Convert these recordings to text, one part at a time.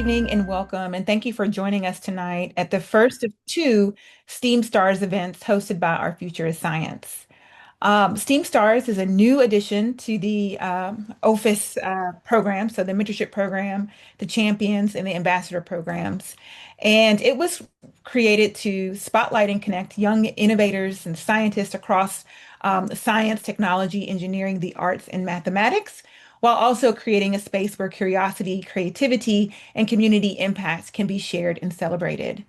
evening and welcome, and thank you for joining us tonight at the first of two STEAM Stars events hosted by our Future is Science. STEAM Stars is a new addition to the OFIS program, so the mentorship program, the champions, and the ambassador programs. And it was created to spotlight and connect young innovators and scientists across science, technology, engineering, the arts, and mathematics, while also creating a space where curiosity, creativity, and community impact can be shared and celebrated.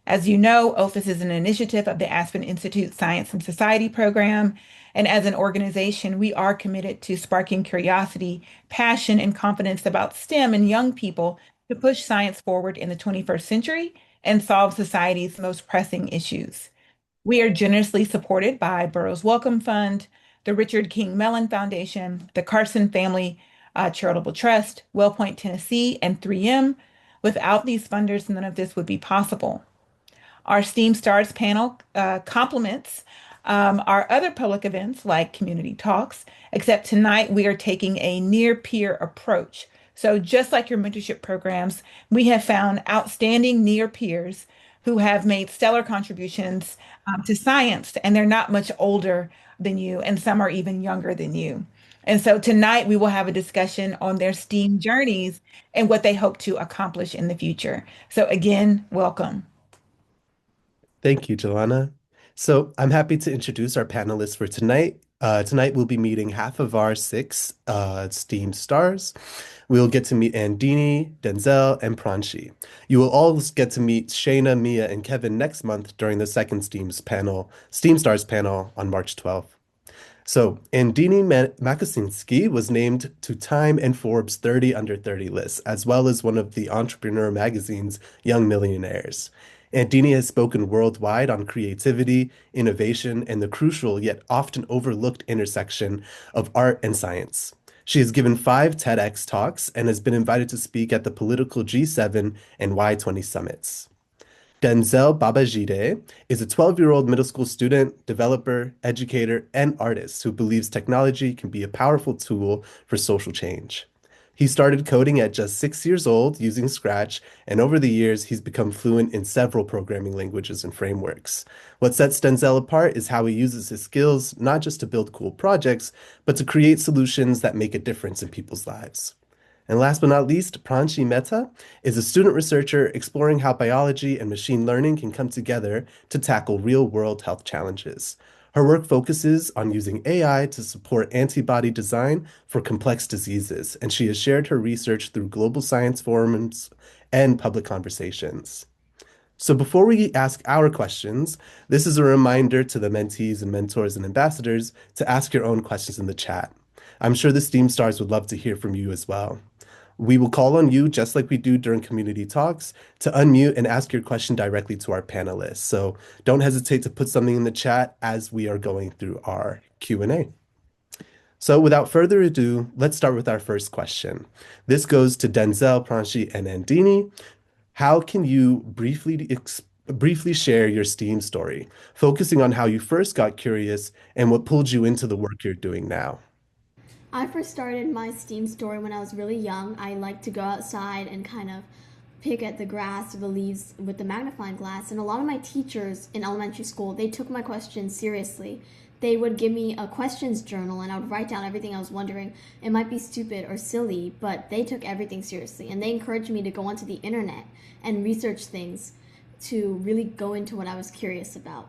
As you know, OFIS is an initiative of the Aspen Institute Science and Society program. And as an organization, we are committed to sparking curiosity, passion, and confidence about STEM in young people to push science forward in the 21st century and solve society's most pressing issues. We are generously supported by Burroughs Wellcome Fund, the Richard King Mellon Foundation, the Carson Family Charitable Trust, WellPoint Tennessee, and 3M. Without these funders, none of this would be possible. Our STEAM Stars panel complements our other public events like community talks, except tonight we are taking a near peer approach. So, just like your mentorship programs, we have found outstanding near peers who have made stellar contributions to science, and they're not much older than you, and some are even younger than you. And so tonight we will have a discussion on their STEAM journeys and what they hope to accomplish in the future. So, again, welcome. Thank you, Joanna. So I'm happy to introduce our panelists for tonight. Tonight we'll be meeting half of our six STEAM stars. We'll get to meet Andini, Denzel, and Pranshi. You will all get to meet Shayna, Mia, and Kevin next month during the second STEAM Stars panel on March 12th. So, Andini Makosinski was named to Time and Forbes 30 Under 30 list, as well as one of the Entrepreneur magazine's Young Millionaires. Andini has spoken worldwide on creativity, innovation, and the crucial yet often overlooked intersection of art and science. She has given 5 TEDx talks and has been invited to speak at the political G7 and Y20 Summits. Denzel Babajide is a 12-year-old middle school student, developer, educator, and artist who believes technology can be a powerful tool for social change. He started coding at just 6 years old using Scratch, and over the years, he's become fluent in several programming languages and frameworks. What sets Denzel apart is how he uses his skills not just to build cool projects, but to create solutions that make a difference in people's lives. And last but not least, Pranshi Mehta is a student researcher exploring how biology and machine learning can come together to tackle real-world health challenges. Her work focuses on using AI to support antibody design for complex diseases, and she has shared her research through global science forums and public conversations. So before we ask our questions, this is a reminder to the mentees and mentors and ambassadors to ask your own questions in the chat. I'm sure the STEAM stars would love to hear from you as well. We will call on you, just like we do during community talks, to unmute and ask your question directly to our panelists. So don't hesitate to put something in the chat as we are going through our Q&A. So without further ado, let's start with our first question. This goes to Denzel, Pranshi, and Andini. How can you briefly share your STEAM story, focusing on how you first got curious and what pulled you into the work you're doing now? I first started my STEAM story when I was really young. I liked to go outside and kind of pick at the grass or the leaves with the magnifying glass. And a lot of my teachers in elementary school, they took my questions seriously. They would give me a questions journal and I would write down everything I was wondering. It might be stupid or silly, but they took everything seriously. And they encouraged me to go onto the internet and research things to really go into what I was curious about.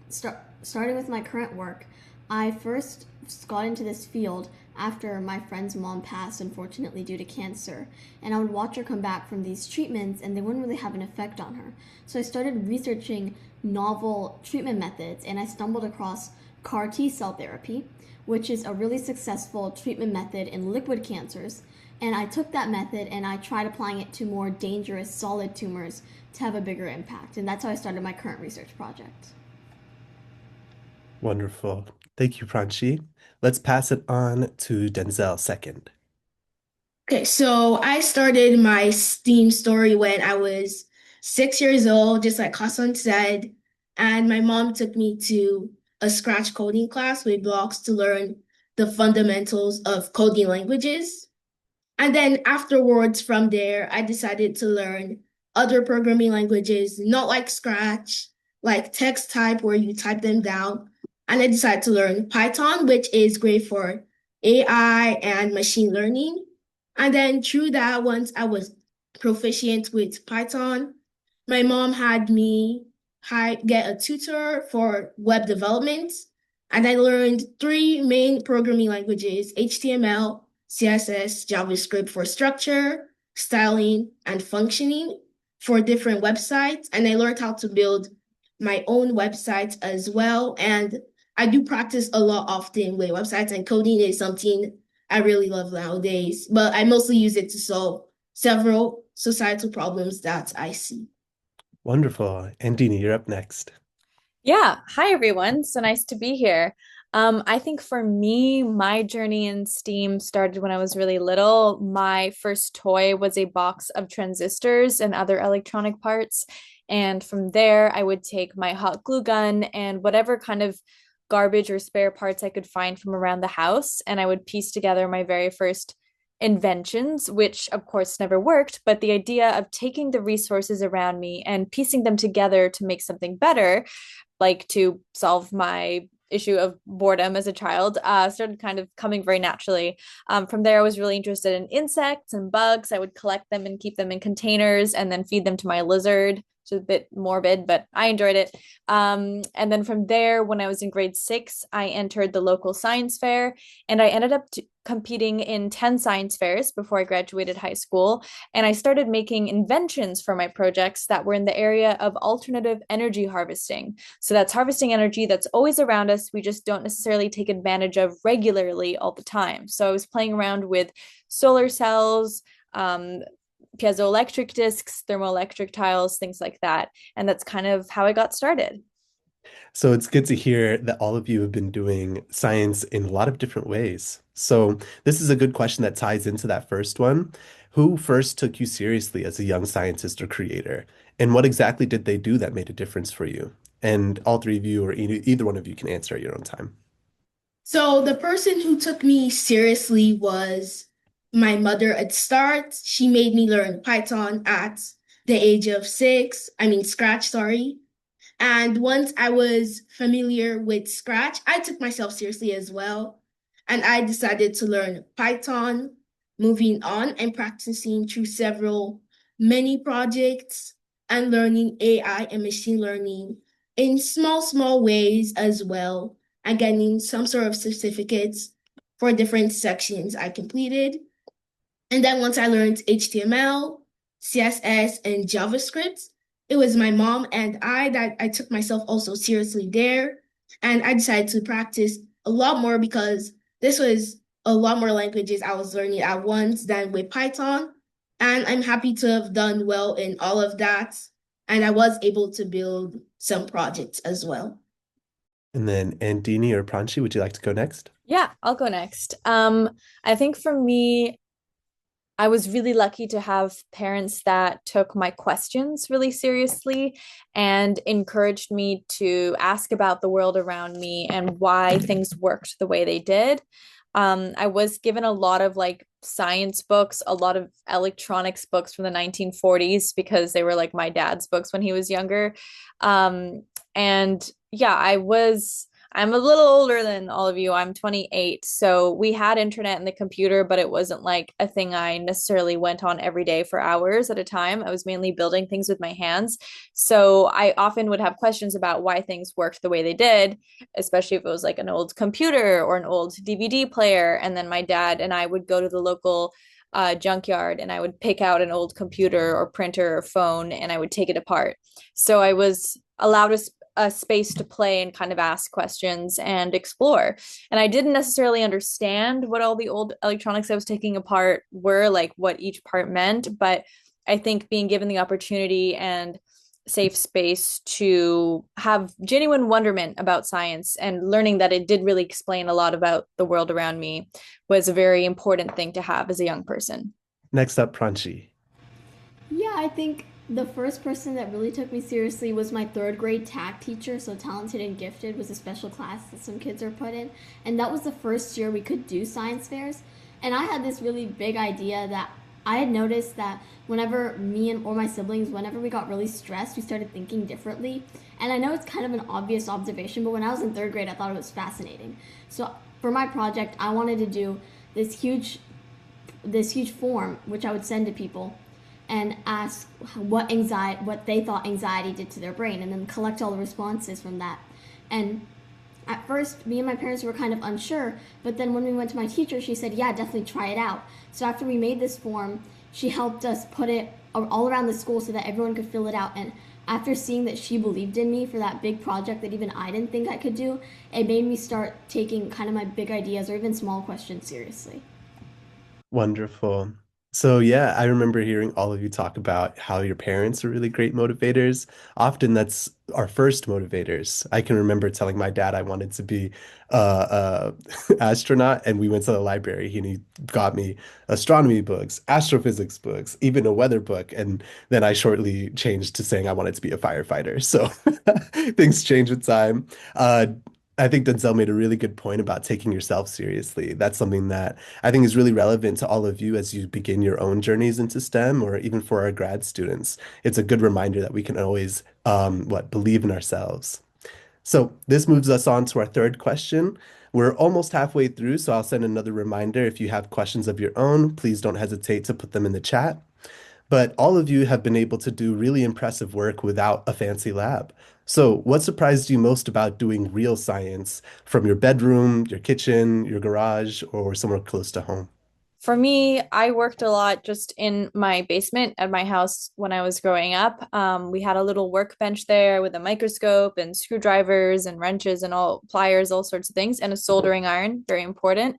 Starting with my current work, I first got into this field after my friend's mom passed, unfortunately, due to cancer. And I would watch her come back from these treatments, and they wouldn't really have an effect on her. So I started researching novel treatment methods, and I stumbled across CAR T cell therapy, which is a really successful treatment method in liquid cancers. And I took that method and I tried applying it to more dangerous solid tumors to have a bigger impact. And that's how I started my current research project. Wonderful. Thank you, Pranshi. Let's pass it on to Denzel second. Okay, so I started my STEAM story when I was 6 years old, just like Hassan said, and my mom took me to a Scratch coding class with blocks to learn the fundamentals of coding languages. And then afterwards, from there, I decided to learn other programming languages, not like Scratch, like text type where you type them down. And I decided to learn Python, which is great for AI and machine learning. And then through that, once I was proficient with Python, my mom had me get a tutor for web development. And I learned three main programming languages: HTML, CSS, JavaScript for structure, styling, and functioning for different websites. And I learned how to build my own websites as well. And I do practice a lot often with websites, and coding is something I really love nowadays. But I mostly use it to solve several societal problems that I see. Wonderful. Andini, you're up next. Yeah, hi everyone. So nice to be here. I think for me, my journey in STEAM started when I was really little. My first toy was a box of transistors and other electronic parts. And from there, I would take my hot glue gun and whatever kind of garbage or spare parts I could find from around the house, and I would piece together my very first inventions, which of course never worked. But the idea of taking the resources around me and piecing them together to make something better, like to solve my issue of boredom as a child, started kind of coming very naturally. From there, I was really interested in insects and bugs. I would collect them and keep them in containers and then feed them to my lizard, which is a bit morbid, but I enjoyed it. And then from there, when I was in grade 6, I entered the local science fair, and I ended up competing in 10 science fairs before I graduated high school. And I started making inventions for my projects that were in the area of alternative energy harvesting. So that's harvesting energy that's always around us. We just don't necessarily take advantage of regularly all the time. So I was playing around with solar cells, piezoelectric discs, thermoelectric tiles, things like that. And that's kind of how I got started. So it's good to hear that all of you have been doing science in a lot of different ways. So this is a good question that ties into that first one. Who first took you seriously as a young scientist or creator? And what exactly did they do that made a difference for you? And all three of you, or either one of you, can answer at your own time. So the person who took me seriously was my mother at start. She made me learn Python at the age of 6. I mean, Scratch, sorry. And once I was familiar with Scratch, I took myself seriously as well. And I decided to learn Python, moving on and practicing through several mini projects and learning AI and machine learning in small ways as well, and getting some sort of certificates for different sections I completed. And then once I learned HTML, CSS, and JavaScript, it was my mom and I that I took myself also seriously there. And I decided to practice a lot more because this was a lot more languages I was learning at once than with Python. And I'm happy to have done well in all of that. And I was able to build some projects as well. And then Andini or Pranshi, would you like to go next? Yeah, I'll go next. I think for me, I was really lucky to have parents that took my questions really seriously and encouraged me to ask about the world around me and why things worked the way they did. I was given a lot of like science books, a lot of electronics books from the 1940s because they were like my dad's books when he was younger. And yeah, I'm a little older than all of you. I'm 28. So we had internet and the computer, but it wasn't like a thing I necessarily went on every day for hours at a time. I was mainly building things with my hands. So I often would have questions about why things worked the way they did, especially if it was like an old computer or an old DVD player. And then my dad and I would go to the local junkyard, and I would pick out an old computer or printer or phone and I would take it apart. So I was allowed a space to play and kind of ask questions and explore. And I didn't necessarily understand what all the old electronics I was taking apart were, like what each part meant. But I think being given the opportunity and safe space to have genuine wonderment about science and learning that it did really explain a lot about the world around me was a very important thing to have as a young person. Next up, Pranshi. Yeah, I think the first person that really took me seriously was my third grade tag teacher. So Talented and Gifted was a special class that some kids are put in. And that was the first year we could do science fairs. And I had this really big idea that I had noticed that whenever me and or my siblings, whenever we got really stressed, we started thinking differently. And I know it's kind of an obvious observation, but when I was in third grade, I thought it was fascinating. So for my project, I wanted to do this huge form which I would send to people and ask what they thought anxiety did to their brain, and then collect all the responses from that. And at first, me and my parents were kind of unsure, but then when we went to my teacher, she said, yeah, definitely try it out. So after we made this form, she helped us put it all around the school so that everyone could fill it out. And after seeing that she believed in me for that big project that even I didn't think I could do, it made me start taking kind of my big ideas or even small questions seriously. Wonderful. So yeah, I remember hearing all of you talk about how your parents are really great motivators. Often that's our first motivators. I can remember telling my dad I wanted to be astronaut, and we went to the library and he got me astronomy books, astrophysics books, even a weather book. And then I shortly changed to saying I wanted to be a firefighter. So things change with time. I think Denzel made a really good point about taking yourself seriously. That's something that I think is really relevant to all of you as you begin your own journeys into STEM, or even for our grad students. It's a good reminder that we can always, believe in ourselves. So this moves us on to our third question. We're almost halfway through, so I'll send another reminder. If you have questions of your own, please don't hesitate to put them in the chat. But all of you have been able to do really impressive work without a fancy lab. So, what surprised you most about doing real science from your bedroom, your kitchen, your garage, or somewhere close to home? For me, I worked a lot just in my basement at my house when I was growing up. We had a little workbench there with a microscope and screwdrivers and wrenches and all pliers, all sorts of things, and a soldering iron, very important.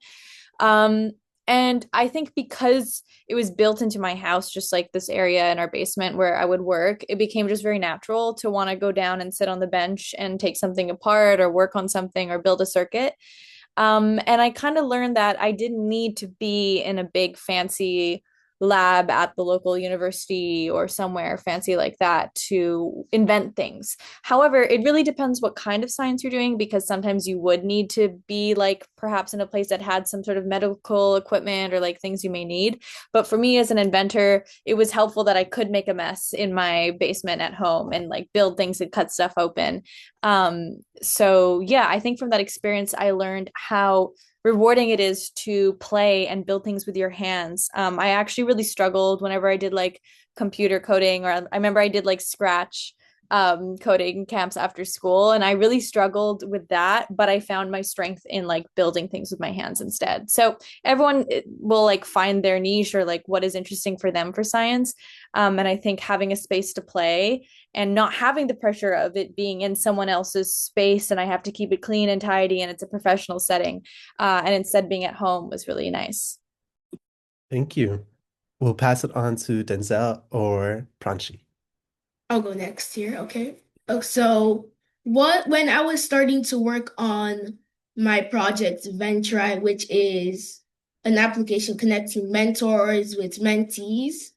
Um, and I think because it was built into my house, just like this area in our basement where I would work, it became just very natural to want to go down and sit on the bench and take something apart or work on something or build a circuit. And I kind of learned that I didn't need to be in a big fancy lab at the local university or somewhere fancy like that to invent things. However, it really depends what kind of science you're doing, because sometimes you would need to be like perhaps in a place that had some sort of medical equipment or like things you may need. But for me as an inventor, it was helpful that I could make a mess in my basement at home and like build things and cut stuff open. So yeah, I think from that experience, I learned how rewarding it is to play and build things with your hands. I actually really struggled whenever I did like computer coding, or I remember I did like Scratch coding camps after school, and I really struggled with that, but I found my strength in like building things with my hands instead. So everyone will like find their niche or like what is interesting for them for science. And I think having a space to play and not having the pressure of it being in someone else's space and I have to keep it clean and tidy and it's a professional setting, and instead being at home was really nice. Thank you. We'll pass it on to Denzel or Pranshi. I'll go next here, okay? So when I was starting to work on my project Ventri, which is an application connecting mentors with mentees,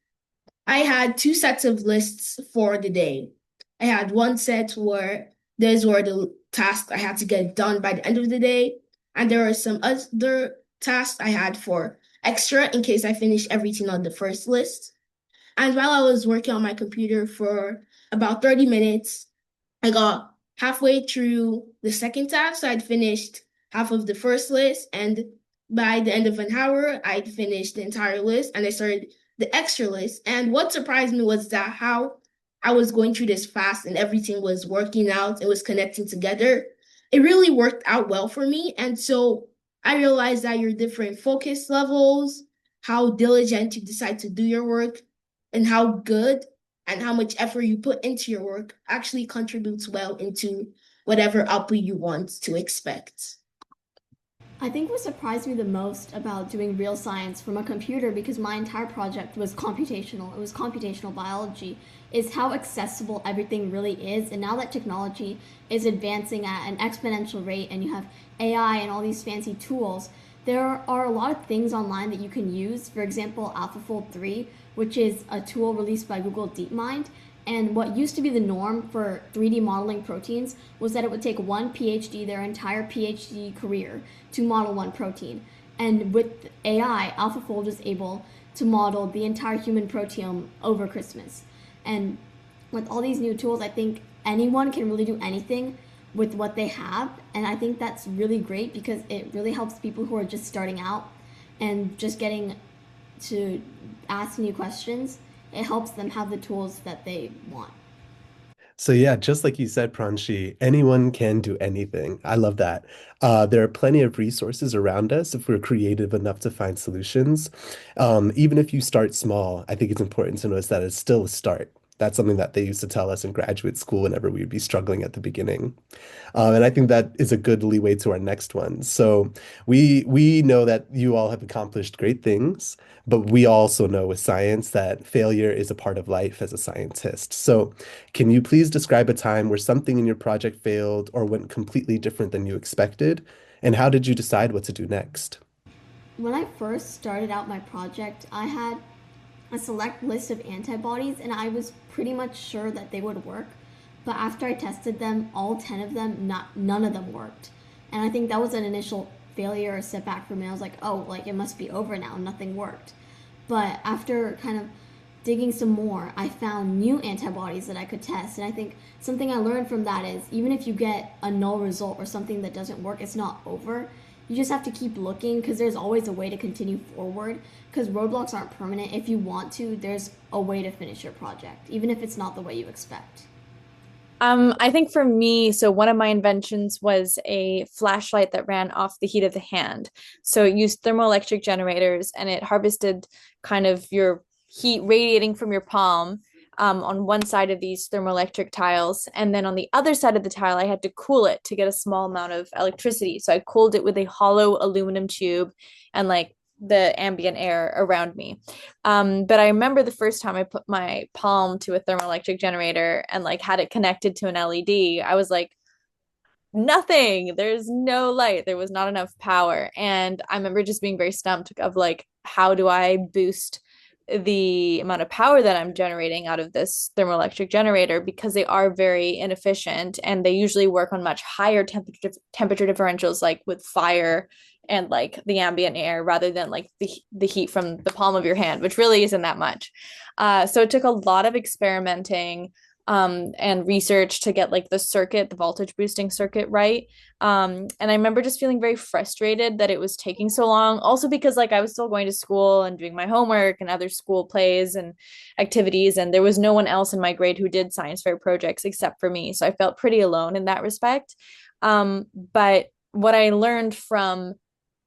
I had two sets of lists for the day. I had one set where those were the tasks I had to get done by the end of the day, and there were some other tasks I had for extra in case I finished everything on the first list. And while I was working on my computer for about 30 minutes, I got halfway through the second task. So I'd finished half of the first list. And by the end of an hour, I'd finished the entire list and I started the extra list. And what surprised me was that how I was going through this fast and everything was working out, it was connecting together. It really worked out well for me. And so I realized that your different focus levels, how diligent you decide to do your work, and how good and how much effort you put into your work actually contributes well into whatever output you want to expect. I think what surprised me the most about doing real science from a computer, because my entire project was computational, it was computational biology, is how accessible everything really is. And now that technology is advancing at an exponential rate and you have AI and all these fancy tools, there are a lot of things online that you can use. For example, AlphaFold 3, which is a tool released by Google DeepMind. And what used to be the norm for 3D modeling proteins was that it would take one PhD, their entire PhD career, to model one protein. And with AI, AlphaFold is able to model the entire human proteome over Christmas. And with all these new tools, I think anyone can really do anything with what they have. And I think that's really great because it really helps people who are just starting out and just getting to ask new questions. It helps them have the tools that they want. So yeah, just like you said, Pranshi, anyone can do anything. I love that. There are plenty of resources around us if we're creative enough to find solutions. Even if you start small, I think it's important to notice that it's still a start. That's something that they used to tell us in graduate school whenever we'd be struggling at the beginning. And I think that is a good leeway to our next one. So we know that you all have accomplished great things, but we also know with science that failure is a part of life as a scientist. So can you please describe a time where something in your project failed or went completely different than you expected? And how did you decide what to do next? When I first started out my project, I had a select list of antibodies and I was pretty much sure that they would work. But after I tested them, all 10 of them, none of them worked. And I think that was an initial failure or setback for me. I was like, oh, like it must be over now. Nothing worked. But after kind of digging some more, I found new antibodies that I could test. And I think something I learned from that is even if you get a null result or something that doesn't work, it's not over. You just have to keep looking because there's always a way to continue forward because roadblocks aren't permanent. If you want to, there's a way to finish your project, even if it's not the way you expect. I think for me, so one of my inventions was a flashlight that ran off the heat of the hand. So it used thermoelectric generators and it harvested kind of your heat radiating from your palm on one side of these thermoelectric tiles. And then on the other side of the tile, I had to cool it to get a small amount of electricity. So I cooled it with a hollow aluminum tube and like the ambient air around me. But I remember the first time I put my palm to a thermoelectric generator and like had it connected to an LED, I was like, nothing. There's no light. There was not enough power. And I remember just being very stumped of like, how do I boost the amount of power that I'm generating out of this thermoelectric generator because they are very inefficient and they usually work on much higher temperature differentials like with fire and like the ambient air rather than like the heat from the palm of your hand, which really isn't that much. So it took a lot of experimenting and research to get like the voltage boosting circuit right. And I remember just feeling very frustrated that it was taking so long. Also because like I was still going to school and doing my homework and other school plays and activities, and there was no one else in my grade who did science fair projects except for me. So I felt pretty alone in that respect. But what I learned from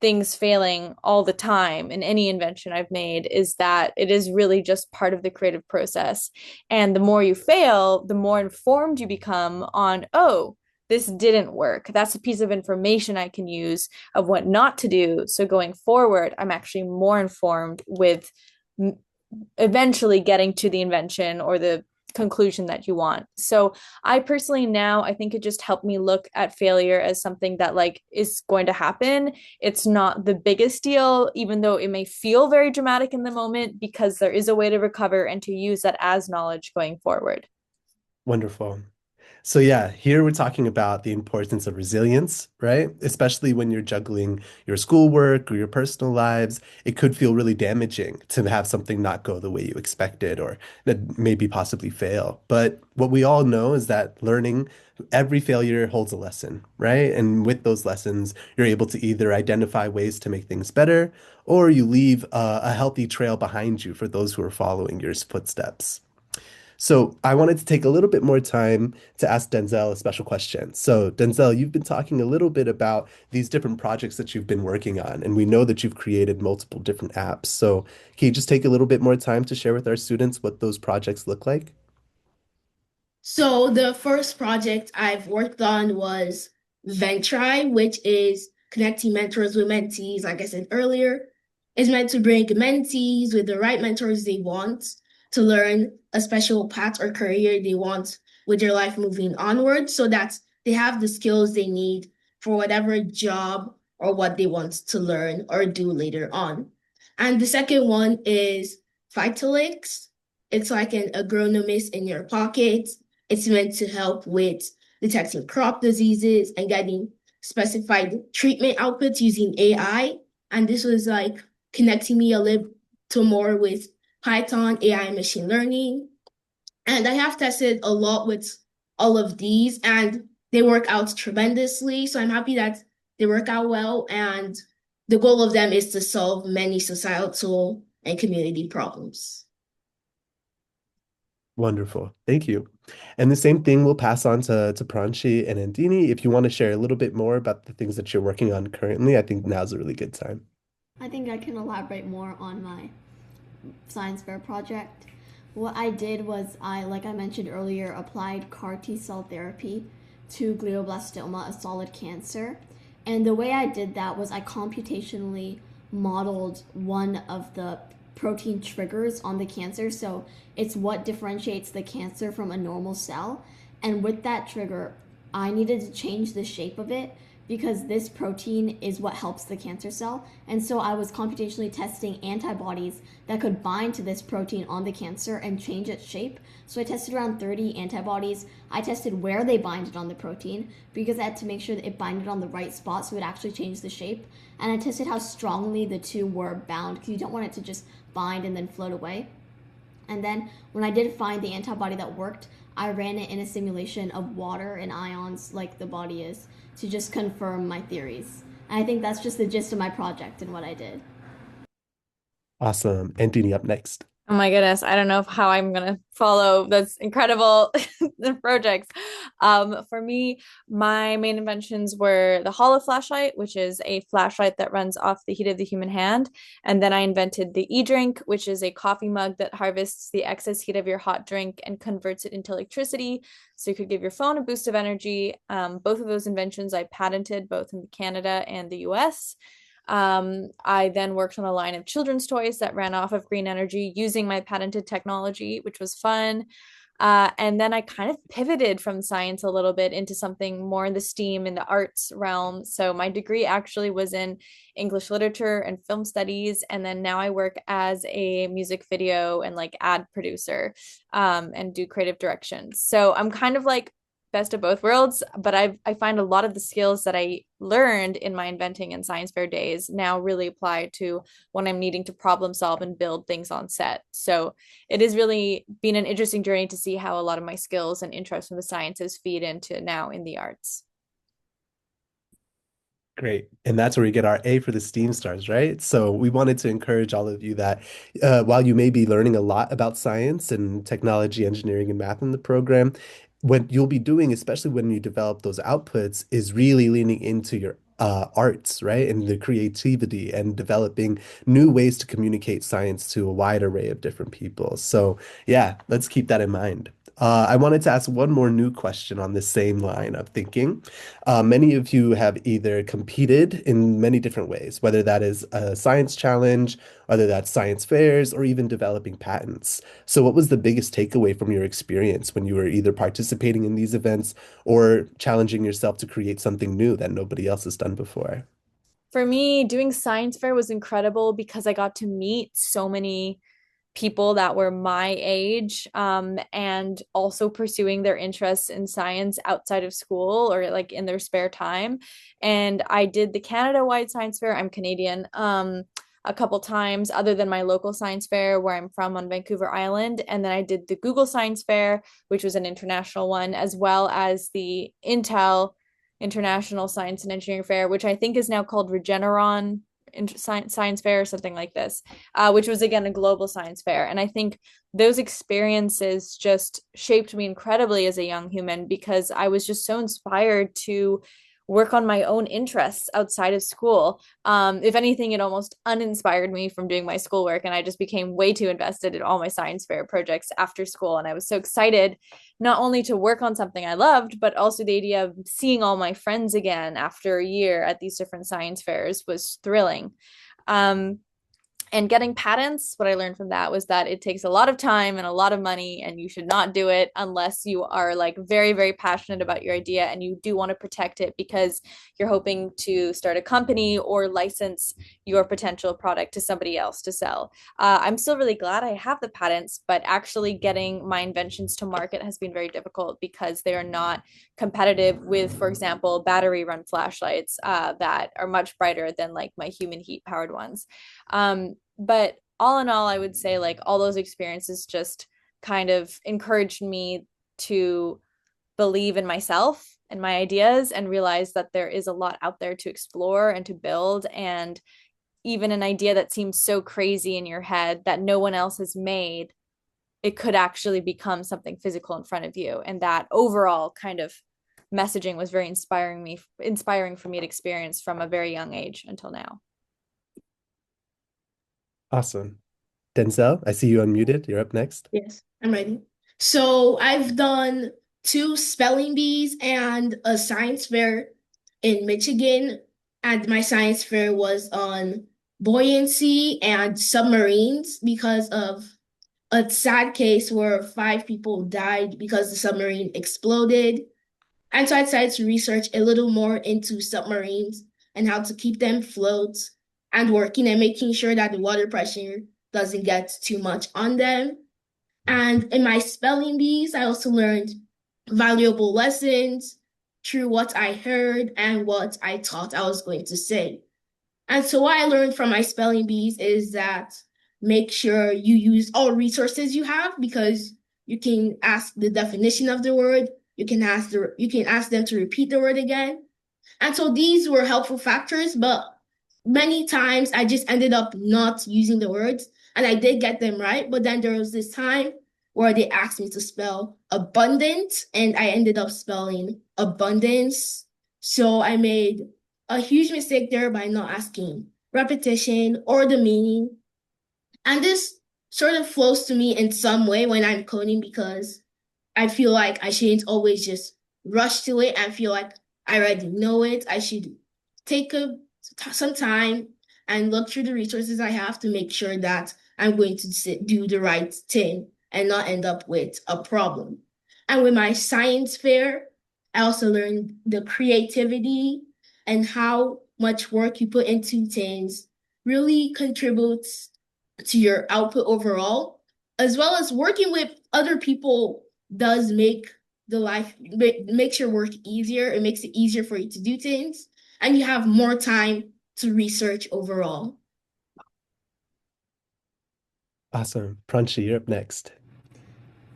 things failing all the time in any invention I've made is that it is really just part of the creative process. And the more you fail, the more informed you become on, oh, this didn't work. That's a piece of information I can use of what not to do. So going forward, I'm actually more informed with eventually getting to the invention or the conclusion that you want. So I personally now I think it just helped me look at failure as something that like is going to happen. It's not the biggest deal, even though it may feel very dramatic in the moment, because there is a way to recover and to use that as knowledge going forward. Wonderful. So yeah, here we're talking about the importance of resilience, right? Especially when you're juggling your schoolwork or your personal lives. It could feel really damaging to have something not go the way you expected or that maybe possibly fail. But what we all know is that learning, every failure holds a lesson, right? And with those lessons, you're able to either identify ways to make things better or you leave a healthy trail behind you for those who are following your footsteps. So I wanted to take a little bit more time to ask Denzel a special question. So Denzel, you've been talking a little bit about these different projects that you've been working on, and we know that you've created multiple different apps. So can you just take a little bit more time to share with our students what those projects look like? So the first project I've worked on was Ventri, which is connecting mentors with mentees, like I said earlier. It's meant to bring mentees with the right mentors they want to learn a special path or career they want with their life moving onward so that they have the skills they need for whatever job or what they want to learn or do later on. And the second one is Vitalix. It's like an agronomist in your pocket. It's meant to help with detecting crop diseases and getting specified treatment outputs using AI. And this was like connecting me a little more with Python, AI, and machine learning. And I have tested a lot with all of these, and they work out tremendously. So I'm happy that they work out well. And the goal of them is to solve many societal and community problems. Wonderful. Thank you. And the same thing we'll pass on to Pranshi and Andini. If you want to share a little bit more about the things that you're working on currently, I think now's a really good time. I think I can elaborate more on my science fair project. What I did was like I mentioned earlier, applied CAR T cell therapy to glioblastoma, a solid cancer. And the way I did that was I computationally modeled one of the protein triggers on the cancer. So it's what differentiates the cancer from a normal cell. And with that trigger, I needed to change the shape of it because this protein is what helps the cancer cell. And so I was computationally testing antibodies that could bind to this protein on the cancer and change its shape. So I tested around 30 antibodies. I tested where they binded on the protein because I had to make sure that it binded on the right spot so it actually changed the shape. And I tested how strongly the two were bound because you don't want it to just bind and then float away. And then when I did find the antibody that worked, I ran it in a simulation of water and ions like the body is to just confirm my theories. And I think that's just the gist of my project and what I did. Awesome. Andini up next. Oh my goodness, I don't know how I'm gonna follow this incredible projects. For me, my main inventions were the hollow flashlight, which is a flashlight that runs off the heat of the human hand. And then I invented the e-drink, which is a coffee mug that harvests the excess heat of your hot drink and converts it into electricity. So you could give your phone a boost of energy. Both of those inventions I patented both in Canada and the US. I then worked on a line of children's toys that ran off of green energy using my patented technology, which was fun. And then I kind of pivoted from science a little bit into something more in the STEAM in the arts realm. So my degree actually was in English literature and film studies. And then now I work as a music video and like ad producer and do creative direction. So I'm kind of like best of both worlds, but I find a lot of the skills that I learned in my inventing and science fair days now really apply to when I'm needing to problem solve and build things on set. So it has really been an interesting journey to see how a lot of my skills and interest from the sciences feed into now in the arts. Great. And that's where we get our A for the STEAM stars, right? So we wanted to encourage all of you that while you may be learning a lot about science and technology, engineering, and math in the program, what you'll be doing, especially when you develop those outputs, is really leaning into your arts, right? And the creativity and developing new ways to communicate science to a wide array of different people. So yeah, let's keep that in mind. I wanted to ask one more new question on the same line of thinking. Many of you have either competed in many different ways, whether that is a science challenge, whether that's science fairs, or even developing patents. So, what was the biggest takeaway from your experience when you were either participating in these events or challenging yourself to create something new that nobody else has done before? For me, doing science fair was incredible because I got to meet so many people that were my age and also pursuing their interests in science outside of school or like in their spare time. And I did the Canada-wide science fair. I'm Canadian. A couple times other than my local science fair where I'm from on Vancouver Island. And then I did the Google Science Fair, which was an international one, as well as the Intel International Science and Engineering Fair, which I think is now called Regeneron Science Fair or something like this, which was again a global science fair. And I think those experiences just shaped me incredibly as a young human because I was just so inspired to work on my own interests outside of school. If anything, it almost uninspired me from doing my schoolwork, and I just became way too invested in all my science fair projects after school. And I was so excited not only to work on something I loved, but also the idea of seeing all my friends again after a year at these different science fairs was thrilling. And getting patents, what I learned from that was that it takes a lot of time and a lot of money, and you should not do it unless you are like very, very passionate about your idea and you do want to protect it because you're hoping to start a company or license your potential product to somebody else to sell. I'm still really glad I have the patents, but actually getting my inventions to market has been very difficult because they are not competitive with, for example, battery run flashlights that are much brighter than like my human heat powered ones. But all in all, I would say like all those experiences just kind of encouraged me to believe in myself and my ideas and realize that there is a lot out there to explore and to build. And even an idea that seems so crazy in your head that no one else has made, it could actually become something physical in front of you. And that overall kind of messaging was very inspiring for me to experience from a very young age until now. Awesome. Denzel, I see you unmuted. You're up next. Yes, I'm ready. So I've done two spelling bees and a science fair in Michigan. And my science fair was on buoyancy and submarines because of a sad case where 5 people died because the submarine exploded. And so I decided to research a little more into submarines and how to keep them afloat and working and making sure that the water pressure doesn't get too much on them. And in my spelling bees, I also learned valuable lessons through what I heard and what I thought I was going to say. And so what I learned from my spelling bees is that make sure you use all resources you have because you can ask the definition of the word, you can ask them to repeat the word again. And so these were helpful factors, but many times I just ended up not using the words and I did get them right. But then there was this time where they asked me to spell abundant and I ended up spelling abundance. So I made a huge mistake there by not asking repetition or the meaning. And this sort of flows to me in some way when I'm coding because I feel like I shouldn't always just rush to it and feel like I already know it. I should take some time and look through the resources I have to make sure that I'm going to do the right thing and not end up with a problem. And with my science fair, I also learned the creativity and how much work you put into things really contributes to your output overall, as well as working with other people does makes your work easier. It makes it easier for you to do things, and you have more time to research overall. Awesome. Pranshi, you're up next.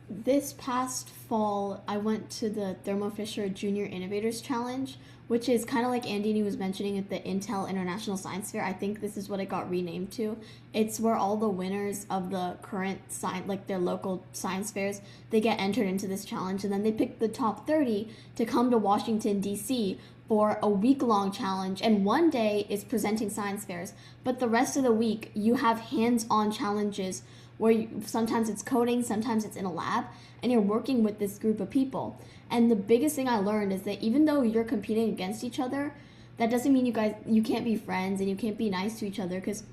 This past fall, I went to the Thermo Fisher Junior Innovators Challenge, which is kind of like Andini was mentioning at the Intel International Science Fair. I think this is what it got renamed to. It's where all the winners of the current science, like their local science fairs, they get entered into this challenge, and then they pick the top 30 to come to Washington, D.C. for a week-long challenge, and one day is presenting science fairs, but the rest of the week you have hands-on challenges where sometimes it's coding, sometimes it's in a lab, and you're working with this group of people. And the biggest thing I learned is that even though you're competing against each other, that doesn't mean you can't be friends and you can't be nice to each other, because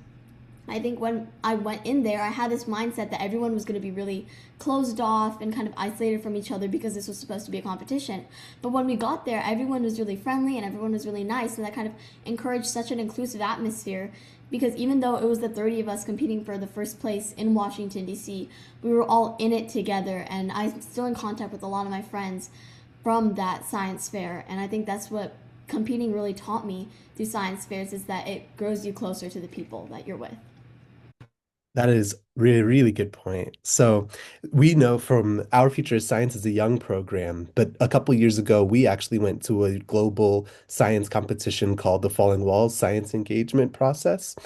I think when I went in there, I had this mindset that everyone was going to be really closed off and kind of isolated from each other because this was supposed to be a competition. But when we got there, everyone was really friendly and everyone was really nice, and that kind of encouraged such an inclusive atmosphere, because even though it was the 30 of us competing for the first place in Washington, D.C., we were all in it together, and I'm still in contact with a lot of my friends from that science fair, and I think that's what competing really taught me through science fairs, is that it grows you closer to the people that you're with. That is really, really good point. So we know from Our Future is Science is a young program, but a couple years ago, we actually went to a global science competition called the Falling Walls Science Engagement Process.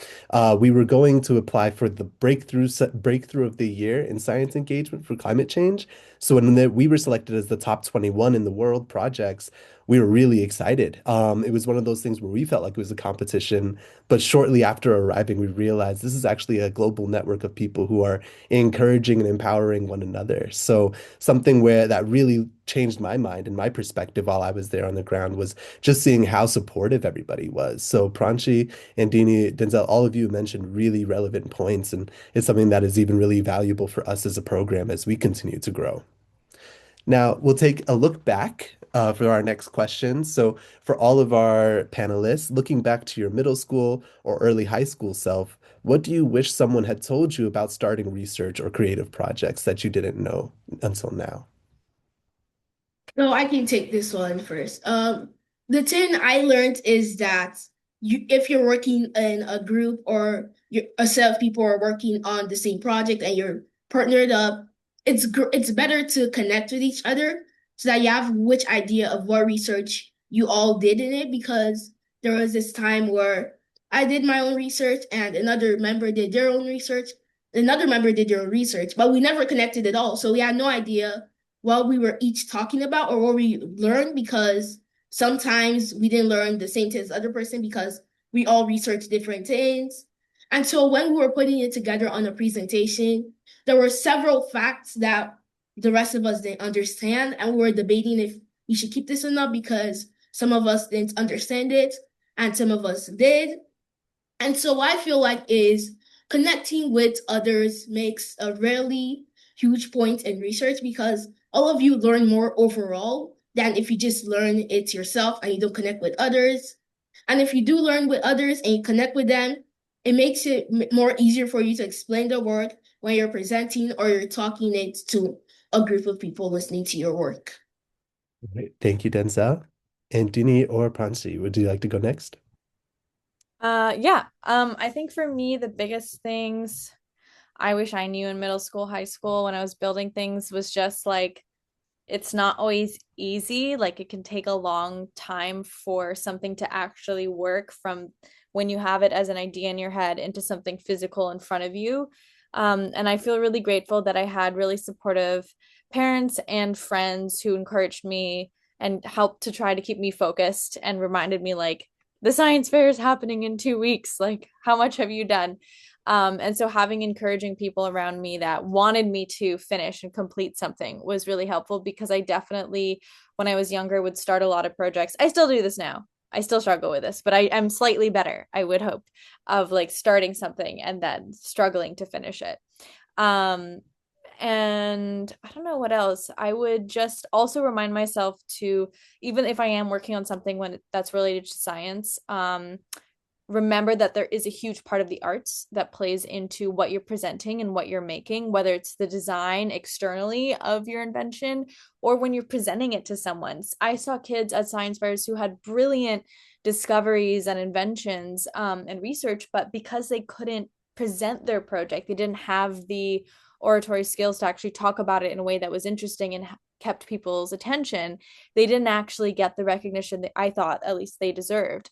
We were going to apply for the breakthrough of the year in science engagement for climate change. So when we were selected as the top 21 in the world projects, we were really excited. It was one of those things where we felt like it was a competition, but shortly after arriving, we realized this is actually a global network of people people who are encouraging and empowering one another. So something where that really changed my mind and my perspective while I was there on the ground was just seeing how supportive everybody was. So Pranshi, Andini, Denzel, all of you mentioned really relevant points, and it's something that is even really valuable for us as a program as we continue to grow. Now, we'll take a look back for our next question. So, for all of our panelists, looking back to your middle school or early high school self, what do you wish someone had told you about starting research or creative projects that you didn't know until now? So I can take this one first. The thing I learned is that if you're working in a group or a set of people are working on the same project and you're partnered up, it's better to connect with each other so that you have which idea of what research you all did in it. Because there was this time where I did my own research and another member did their own research, another member did their own research, but we never connected at all. So we had no idea what we were each talking about or what we learned, because sometimes we didn't learn the same thing as the other person because we all researched different things. And so when we were putting it together on a presentation, there were several facts that the rest of us didn't understand, and we were debating if we should keep this or not because some of us didn't understand it and some of us did. And so what I feel like is connecting with others makes a really huge point in research, because all of you learn more overall than if you just learn it yourself and you don't connect with others. And if you do learn with others and you connect with them, it makes it more easier for you to explain the work when you're presenting or you're talking it to a group of people listening to your work. Right. Thank you, Denzel. And Dini or Pranshi, would you like to go next? Yeah. I think for me, the biggest things I wish I knew in middle school, high school, when I was building things was just like it's not always easy. Like it can take a long time for something to actually work from when you have it as an idea in your head into something physical in front of you. And I feel really grateful that I had really supportive parents and friends who encouraged me and helped to try to keep me focused and reminded me like the science fair is happening in 2 weeks. Like, how much have you done? And so having encouraging people around me that wanted me to finish and complete something was really helpful, because I definitely, when I was younger, would start a lot of projects. I still do this now. I still struggle with this, but I'm slightly better, I would hope, of like starting something and then struggling to finish it. Um, and I don't know what else. I would just also remind myself to, even if I am working on something that's related to science, remember that there is a huge part of the arts that plays into what you're presenting and what you're making, whether it's the design externally of your invention or when you're presenting it to someone. I saw kids at science fairs who had brilliant discoveries and inventions and research, but because they couldn't present their project, they didn't have the oratory skills to actually talk about it in a way that was interesting and kept people's attention, they didn't actually get the recognition that I thought at least they deserved.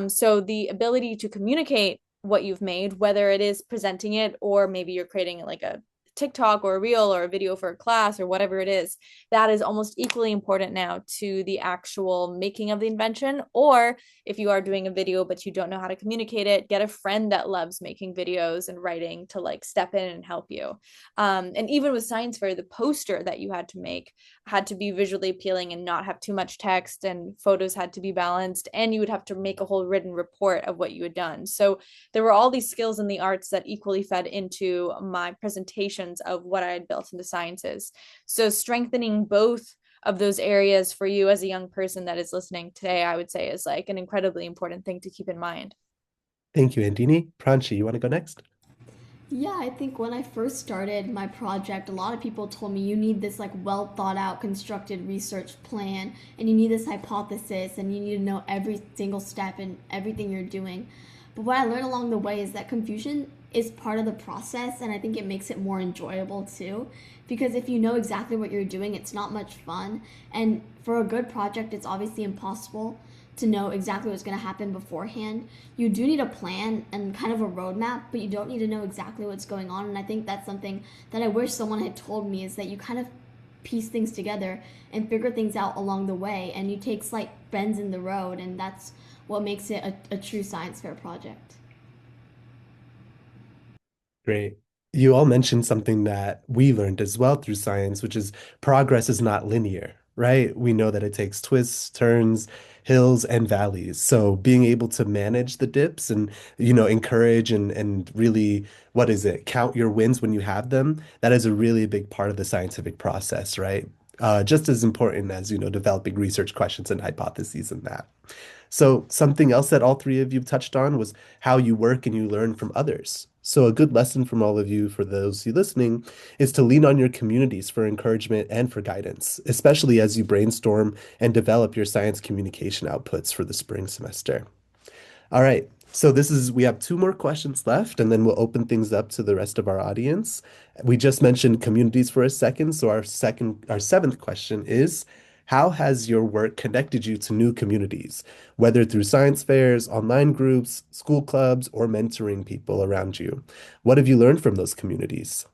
So the ability to communicate what you've made, whether it is presenting it or maybe you're creating like a TikTok or a reel or a video for a class or whatever it is, that is almost equally important now to the actual making of the invention. Or if you are doing a video but you don't know how to communicate it, get a friend that loves making videos and writing to like step in and help you. And even with science fair, the poster that you had to make had to be visually appealing and not have too much text, and photos had to be balanced, and you would have to make a whole written report of what you had done. So there were all these skills in the arts that equally fed into my presentations of what I had built in the sciences. So strengthening both of those areas for you as a young person that is listening today, I would say is like an incredibly important thing to keep in mind. Thank you, Andini. Pranshi, you want to go next? Yeah, I think when I first started my project, a lot of people told me you need this like well thought out, constructed research plan, and you need this hypothesis, and you need to know every single step and everything you're doing. But what I learned along the way is that confusion is part of the process, and I think it makes it more enjoyable too. Because if you know exactly what you're doing, it's not much fun. And for a good project, it's obviously impossible to know exactly what's going to happen beforehand. You do need a plan and kind of a roadmap, but you don't need to know exactly what's going on. And I think that's something that I wish someone had told me, is that you kind of piece things together and figure things out along the way, and you take slight bends in the road, and that's what makes it a true science fair project. Great. You all mentioned something that we learned as well through science, which is progress is not linear, right? We know that it takes twists, turns, hills, and valleys. So being able to manage the dips and, encourage and really, what is it, count your wins when you have them, that is a really big part of the scientific process, right? Just as important as, developing research questions and hypotheses and that. So, something else that all three of you touched on was how you work and you learn from others. So, a good lesson from all of you, for those you listening, is to lean on your communities for encouragement and for guidance, especially as you brainstorm and develop your science communication outputs for the spring semester. All right. So we have two more questions left, and then we'll open things up to the rest of our audience. We just mentioned communities for a second. So our seventh question is, how has your work connected you to new communities, whether through science fairs, online groups, school clubs, or mentoring people around you? What have you learned from those communities?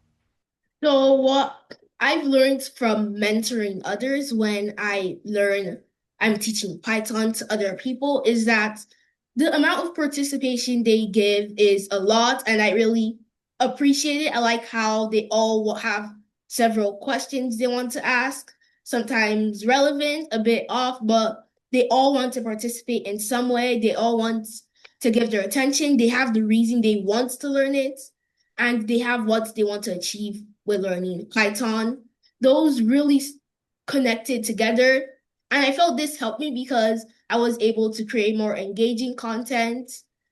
So what I've learned from mentoring others when I'm teaching Python to other people is that the amount of participation they give is a lot, and I really appreciate it. I like how they all will have several questions they want to ask, sometimes relevant, a bit off, but they all want to participate in some way. They all want to give their attention. They have the reason they want to learn it, and they have what they want to achieve with learning Python. Those really connected together. And I felt this helped me because I was able to create more engaging content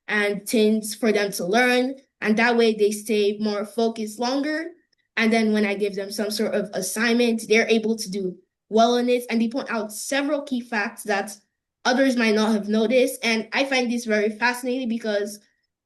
and things for them to learn. And that way they stay more focused longer. And then when I give them some sort of assignment, they're able to do well in it. And they point out several key facts that others might not have noticed. And I find this very fascinating because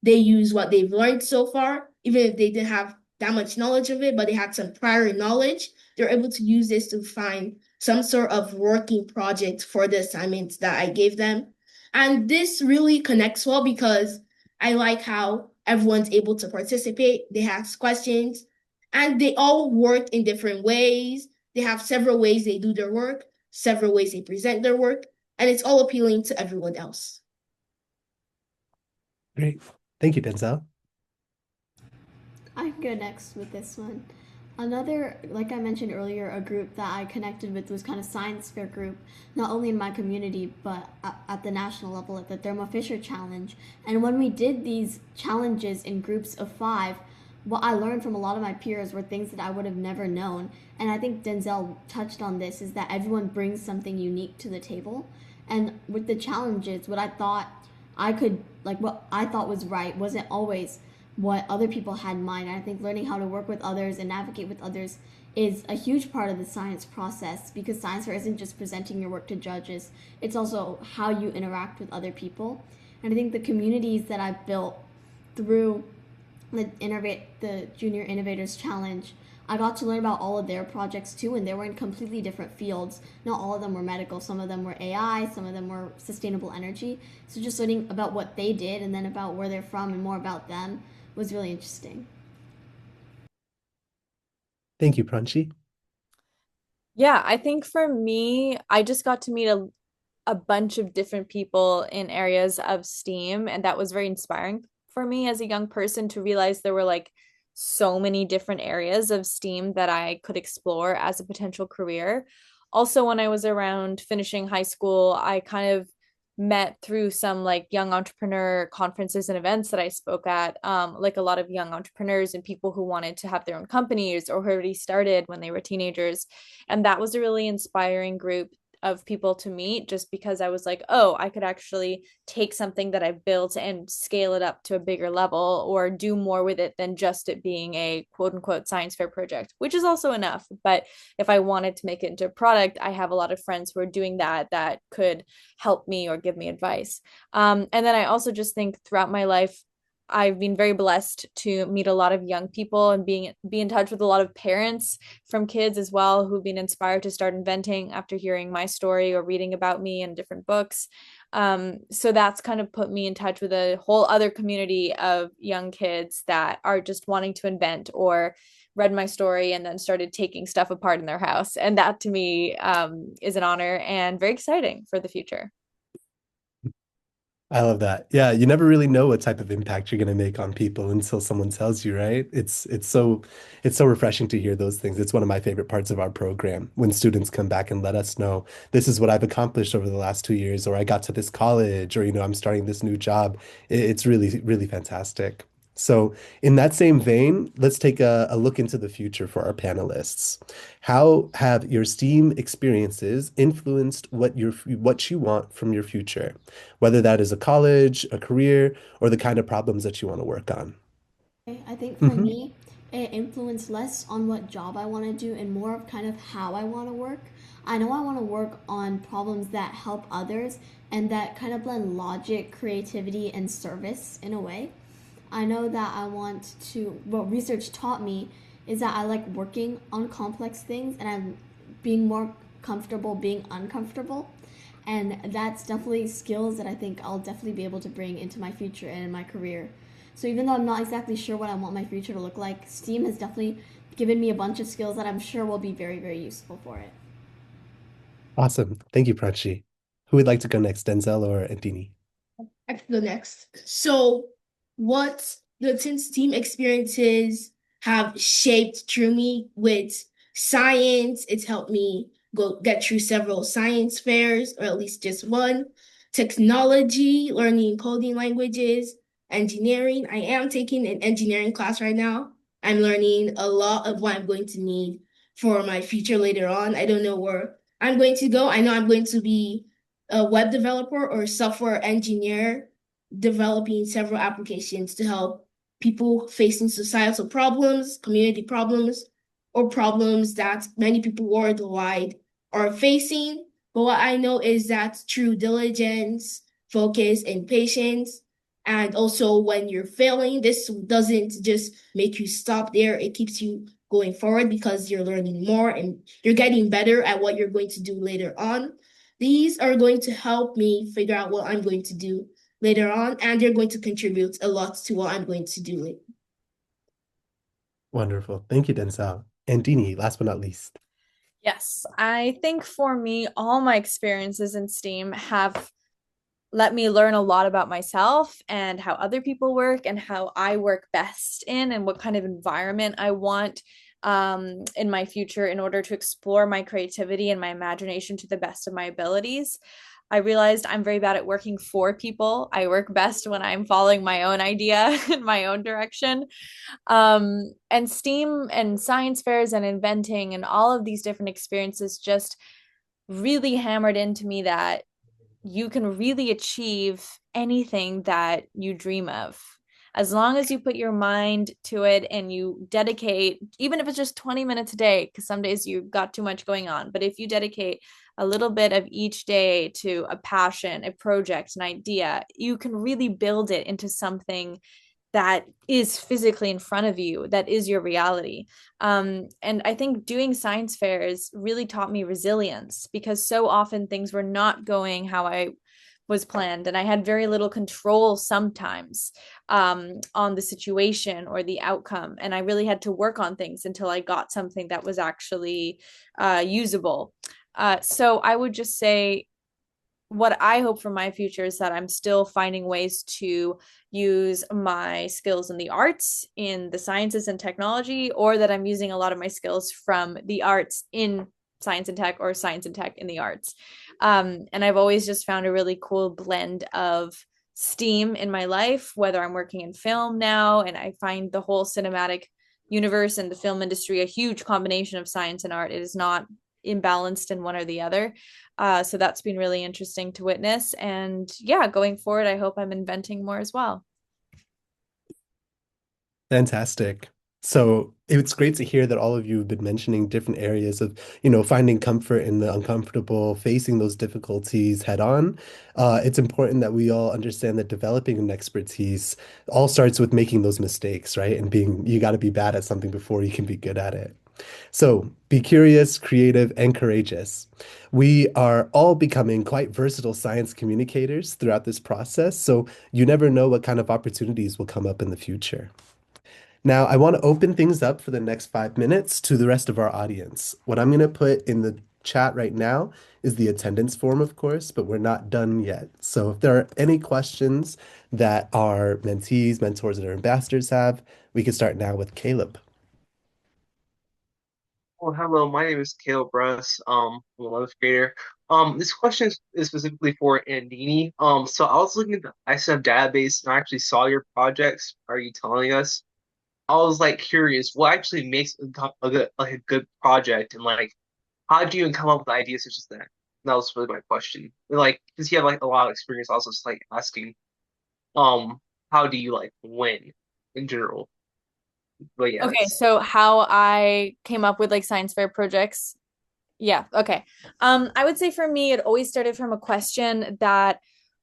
they use what they've learned so far, even if they didn't have that much knowledge of it, but they had some prior knowledge. They're able to use this to find some sort of working project for the assignments that I gave them. And this really connects well because I like how everyone's able to participate. They ask questions and they all work in different ways. They have several ways they do their work, several ways they present their work, and it's all appealing to everyone else. Great. Thank you, Denzel. I can go next with this one. Another, like I mentioned earlier, a group that I connected with was kind of science fair group, not only in my community but at the national level at the Thermo Fisher Challenge. And when we did these challenges in groups of 5, what I learned from a lot of my peers were things that I would have never known. And I think Denzel touched on this: is that everyone brings something unique to the table. And with the challenges, what I thought was right wasn't always what other people had in mind. And I think learning how to work with others and navigate with others is a huge part of the science process, because science fair isn't just presenting your work to judges, it's also how you interact with other people. And I think the communities that I've built through the Junior Innovators Challenge, I got to learn about all of their projects too, and they were in completely different fields. Not all of them were medical, some of them were AI, some of them were sustainable energy. So just learning about what they did and then about where they're from and more about them was really interesting. Thank you, Pranshi. Yeah, I think for me, I just got to meet a bunch of different people in areas of STEAM, and that was very inspiring for me as a young person to realize there were like so many different areas of STEAM that I could explore as a potential career. Also, when I was around finishing high school, I kind of met through some like young entrepreneur conferences and events that I spoke at, like a lot of young entrepreneurs and people who wanted to have their own companies or who already started when they were teenagers. And that was a really inspiring group of people to meet, just because I was like, oh, I could actually take something that I've built and scale it up to a bigger level or do more with it than just it being a quote unquote science fair project, which is also enough. But if I wanted to make it into a product, I have a lot of friends who are doing that could help me or give me advice. And then I also just think throughout my life, I've been very blessed to meet a lot of young people and be in touch with a lot of parents from kids as well who've been inspired to start inventing after hearing my story or reading about me in different books. So that's kind of put me in touch with a whole other community of young kids that are just wanting to invent or read my story and then started taking stuff apart in their house. And that to me is an honor and very exciting for the future. I love that. Yeah, you never really know what type of impact you're going to make on people until someone tells you, right? It's so refreshing to hear those things. It's one of my favorite parts of our program when students come back and let us know this is what I've accomplished over the last 2 years, or I got to this college, or I'm starting this new job. It's really, really fantastic. So, in that same vein, let's take a look into the future for our panelists. How have your STEAM experiences influenced what you want from your future? Whether that is a college, a career, or the kind of problems that you want to work on. I think for Hmm. me, it influenced less on what job I want to do and more of kind of how I want to work. I know I want to work on problems that help others and that kind of blend logic, creativity, and service in a way. I know that I want to, what research taught me is that I like working on complex things and I'm being more comfortable being uncomfortable. And that's definitely skills that I think I'll definitely be able to bring into my future and in my career. So even though I'm not exactly sure what I want my future to look like, STEAM has definitely given me a bunch of skills that I'm sure will be very, very useful for it. Awesome. Thank you, Pranshi. Who would like to go next, Denzel or Andini? I can go next. So, what the 10 team experiences have shaped through me with science, it's helped me go get through several science fairs, or at least just one. Technology, learning coding languages, engineering. I am taking an engineering class right now. I'm learning a lot of what I'm going to need for my future later on. I don't know where I'm going to go. I know I'm going to be a web developer or software engineer developing several applications to help people facing societal problems, community problems, or problems that many people worldwide are facing. But what I know is that through diligence, focus, and patience, and also when you're failing, this doesn't just make you stop there, it keeps you going forward because you're learning more and you're getting better at what you're going to do later on. These are going to help me figure out what I'm going to do later on, and they're going to contribute a lot to what I'm going to do later. Wonderful. Thank you, Denzel. Andini, last but not least. Yes, I think for me, all my experiences in STEAM have let me learn a lot about myself and how other people work and how I work best in and what kind of environment I want in my future in order to explore my creativity and my imagination to the best of my abilities. I realized I'm very bad at working for people. I work best when I'm following my own idea in my own direction. And STEAM and science fairs and inventing and all of these different experiences just really hammered into me that you can really achieve anything that you dream of. As long as you put your mind to it and you dedicate, even if it's just 20 minutes a day, because some days you've got too much going on, but if you dedicate a little bit of each day to a passion, a project, an idea, you can really build it into something that is physically in front of you, that is your reality. And I think doing science fairs really taught me resilience because so often things were not going how I was planned, and I had very little control sometimes on the situation or the outcome. And I really had to work on things until I got something that was actually usable. So I would just say what I hope for my future is that I'm still finding ways to use my skills in the arts, in the sciences and technology, or that I'm using a lot of my skills from the arts in science and tech or science and tech in the arts. And I've always just found a really cool blend of STEAM in my life, whether I'm working in film now, and I find the whole cinematic universe and the film industry a huge combination of science and art. It is not imbalanced in one or the other. So that's been really interesting to witness. And yeah, going forward, I hope I'm inventing more as well. Fantastic. So it's great to hear that all of you have been mentioning different areas of, finding comfort in the uncomfortable, facing those difficulties head on. It's important that we all understand that developing an expertise all starts with making those mistakes, right? And you got to be bad at something before you can be good at it. So be curious, creative, and courageous. We are all becoming quite versatile science communicators throughout this process. So you never know what kind of opportunities will come up in the future. Now, I want to open things up for the next 5 minutes to the rest of our audience. What I'm going to put in the chat right now is the attendance form, of course, but we're not done yet. So if there are any questions that our mentees, mentors, and our ambassadors have, we can start now with Caleb. Well, hello, my name is Caleb Bruss, I'm an 11th grader. This question is specifically for Andini. So I was looking at the ISF database and I actually saw your projects. Are you telling us? I was like curious, what actually makes a good project, and like, how do you even come up with ideas such as that? That was really my question. And, like, because you have like a lot of experience, I was just like asking, um, how do you like win in general? But yeah, Okay, that's so how I came up with like science fair projects. Yeah, okay. I would say for me, it always started from a question that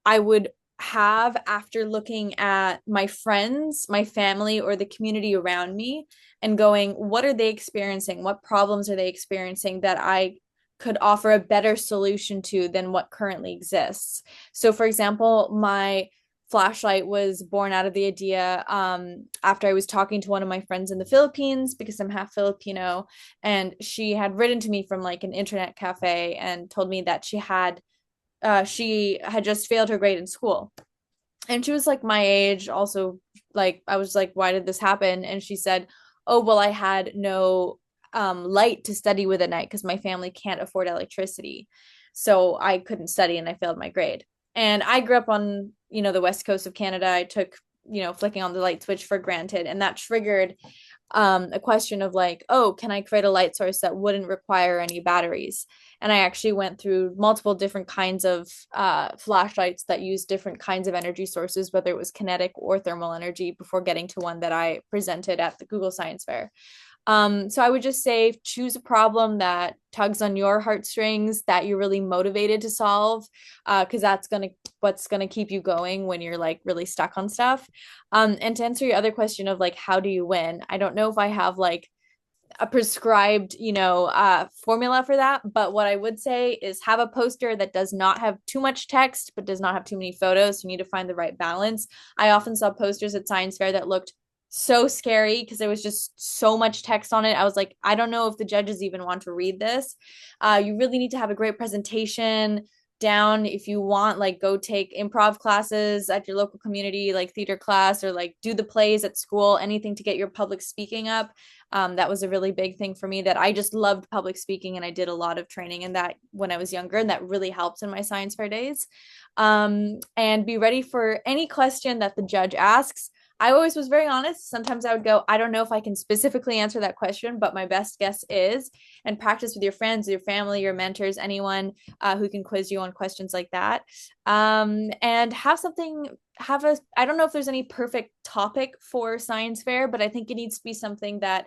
I would have after looking at my friends, my family, or the community around me and going, what are they experiencing? What problems are they experiencing that I could offer a better solution to than what currently exists? So, for example, my flashlight was born out of the idea after I was talking to one of my friends in the Philippines because I'm half Filipino, and she had written to me from like an internet cafe and told me that she had just failed her grade in school. And she was like my age, also like I was like, why did this happen? And she said, oh, well, I had no light to study with at night because my family can't afford electricity. So I couldn't study and I failed my grade. And I grew up on, the west coast of Canada. I took, flicking on the light switch for granted. And that triggered a question of like, oh, can I create a light source that wouldn't require any batteries? And I actually went through multiple different kinds of flashlights that use different kinds of energy sources, whether it was kinetic or thermal energy, before getting to one that I presented at the Google Science Fair. So I would just say choose a problem that tugs on your heartstrings that you're really motivated to solve, because that's what's gonna keep you going when you're like really stuck on stuff. And to answer your other question of like how do you win, I don't know if I have like a prescribed, formula for that. But what I would say is have a poster that does not have too much text, but does not have too many photos. You need to find the right balance. I often saw posters at science fair that looked so scary because there was just so much text on it. I was like, I don't know if the judges even want to read this. You really need to have a great presentation down. If you want, like, go take improv classes at your local community, like theater class, or like do the plays at school, anything to get your public speaking up. That was a really big thing for me, that I just loved public speaking and I did a lot of training in that when I was younger, and that really helped in my science fair days. And be ready for any question that the judge asks. I always was very honest. Sometimes I would go, I don't know if I can specifically answer that question, but my best guess is, and practice with your friends, your family, your mentors, anyone who can quiz you on questions like that. And I don't know if there's any perfect topic for science fair, but I think it needs to be something that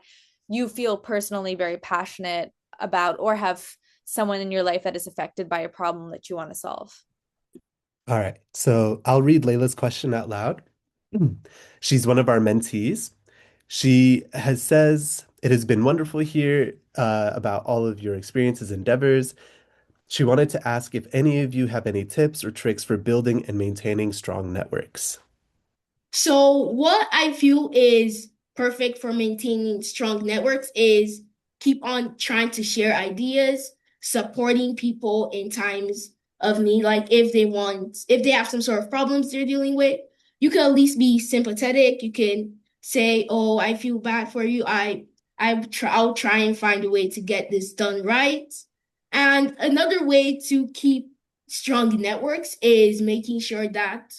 you feel personally very passionate about, or have someone in your life that is affected by a problem that you want to solve. All right, so I'll read Layla's question out loud. She's one of our mentees. She has says, it has been wonderful here about all of your experiences, endeavors. She wanted to ask if any of you have any tips or tricks for building and maintaining strong networks. So what I feel is perfect for maintaining strong networks is keep on trying to share ideas, supporting people in times of need. Like if they have some sort of problems they're dealing with, you can at least be sympathetic. You can say, "Oh, I feel bad for you. I'll try and find a way to get this done right." And another way to keep strong networks is making sure that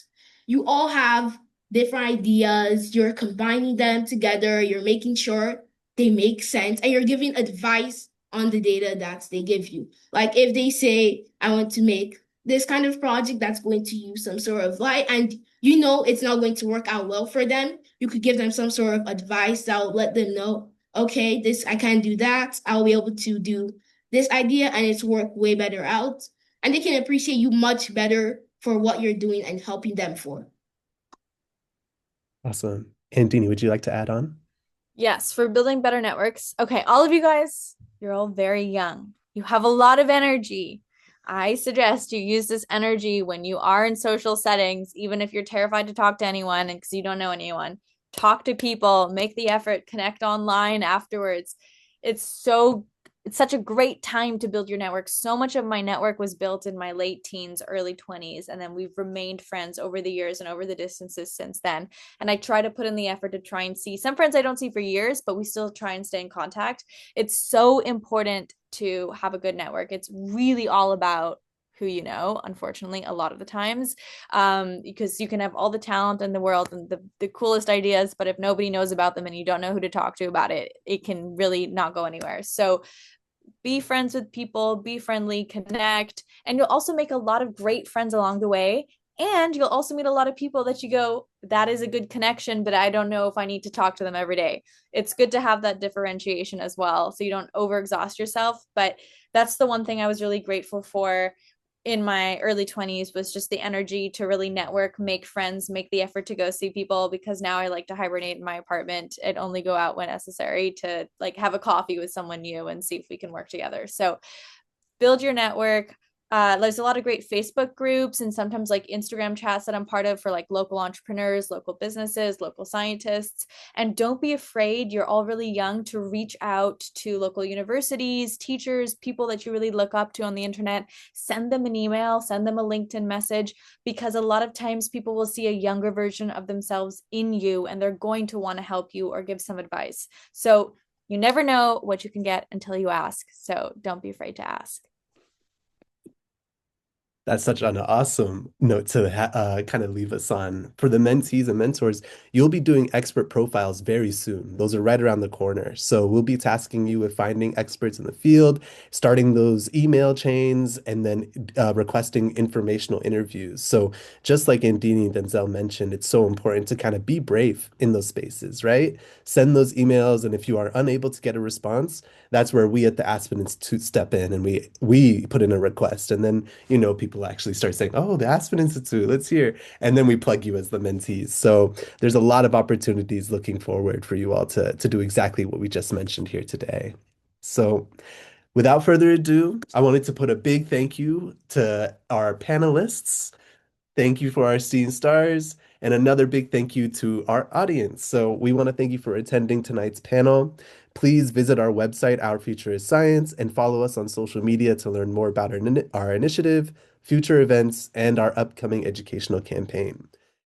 you all have different ideas, you're combining them together, you're making sure they make sense, and you're giving advice on the data that they give you. Like if they say, I want to make this kind of project that's going to use some sort of light, and you know it's not going to work out well for them, you could give them some sort of advice that will let them know, okay, this I can't do that. I'll be able to do this idea and it's work way better out. And they can appreciate you much better for what you're doing and helping them for. Awesome. Andini, would you like to add on? Yes, for building better networks. Okay, all of you guys, you're all very young. You have a lot of energy. I suggest you use this energy when you are in social settings, even if you're terrified to talk to anyone and because you don't know anyone. Talk to people, make the effort, connect online afterwards. It's so it's such a great time to build your network. So much of my network was built in my late teens, early 20s, and then we've remained friends over the years and over the distances since then. And I try to put in the effort to try and see some friends I don't see for years, but we still try and stay in contact. It's so important to have a good network. It's really all about who you know, unfortunately, a lot of the times, because you can have all the talent in the world and the coolest ideas, but if nobody knows about them and you don't know who to talk to about it, it can really not go anywhere. So be friends with people, be friendly, connect, and you'll also make a lot of great friends along the way. And you'll also meet a lot of people that you go, that is a good connection, but I don't know if I need to talk to them every day. It's good to have that differentiation as well, so you don't overexhaust yourself. But that's the one thing I was really grateful for in my early 20s was just the energy to really network, make friends, make the effort to go see people, because now I like to hibernate in my apartment and only go out when necessary to like have a coffee with someone new and see if we can work together. So build your network. There's a lot of great Facebook groups and sometimes like Instagram chats that I'm part of for like local entrepreneurs, local businesses, local scientists. And don't be afraid. You're all really young to reach out to local universities, teachers, people that you really look up to on the internet. Send them an email, send them a LinkedIn message, because a lot of times people will see a younger version of themselves in you and they're going to want to help you or give some advice. So you never know what you can get until you ask. So don't be afraid to ask. That's such an awesome note to kind of leave us on. For the mentees and mentors, you'll be doing expert profiles very soon. Those are right around the corner. So we'll be tasking you with finding experts in the field, starting those email chains, and then requesting informational interviews. So just like Andini and Denzel mentioned, it's so important to kind of be brave in those spaces, right? Send those emails, and if you are unable to get a response, that's where we at the Aspen Institute step in and we put in a request. And then, people actually start saying, "Oh, the Aspen Institute, let's hear." And then we plug you as the mentees. So there's a lot of opportunities looking forward for you all to do exactly what we just mentioned here today. So without further ado, I wanted to put a big thank you to our panelists. Thank you for our esteemed stars, and another big thank you to our audience. So we want to thank you for attending tonight's panel. Please visit our website, Our Future is Science, and follow us on social media to learn more about our initiative, future events, and our upcoming educational campaign.